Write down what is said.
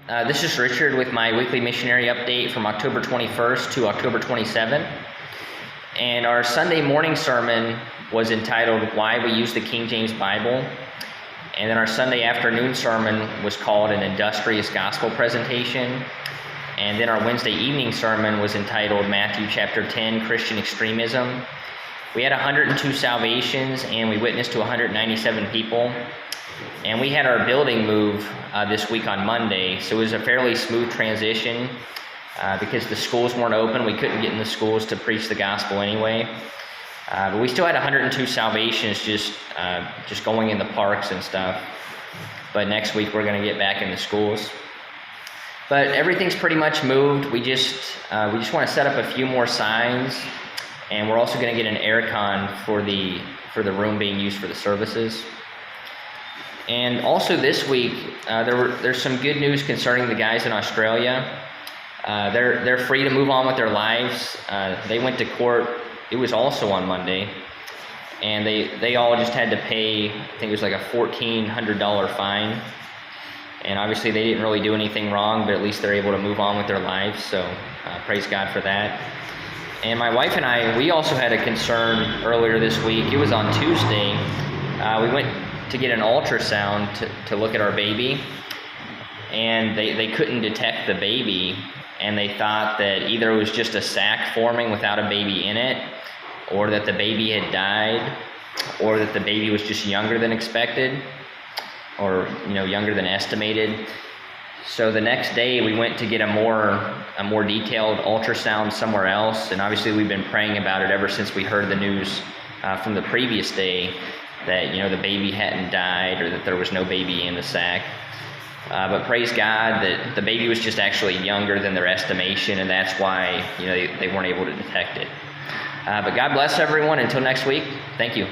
This is Richard with my weekly missionary update from October 21st to October 27th. And our Sunday morning sermon was entitled, Why We Use the King James Bible. And then our Sunday afternoon sermon was called An Industrious Gospel Presentation. And then our Wednesday evening sermon was entitled Matthew chapter 10, Christian Extremism. We had 102 salvations and we witnessed to 197 people. And we had our building move this week on Monday, so it was a fairly smooth transition because the schools weren't open. We couldn't get in the schools to preach the gospel anyway. But we still had 102 salvations just going in the parks and stuff. But next week we're going to get back in the schools. But everything's pretty much moved. We just want to set up a few more signs, and we're also going to get an air con for the room being used for the services. And also this week, there's some good news concerning the guys in Australia. They're free to move on with their lives. They went to court. It was also on Monday, and they all just had to pay, I think it was like a $1,400 fine. And obviously they didn't really do anything wrong, but at least they're able to move on with their lives. So praise God for that. And my wife and I, we also had a concern earlier this week. It was on Tuesday. We went to get an ultrasound to look at our baby, and they couldn't detect the baby, and they thought that either it was just a sac forming without a baby in it, or that the baby had died, or that the baby was just younger than expected, or younger than estimated. So the next day we went to get a more detailed ultrasound somewhere else, and obviously we've been praying about it ever since we heard the news from the previous day that the baby hadn't died or that there was no baby in the sac. But praise God that the baby was just actually younger than their estimation, and that's why they weren't able to detect it. But God bless everyone. Until next week, thank you.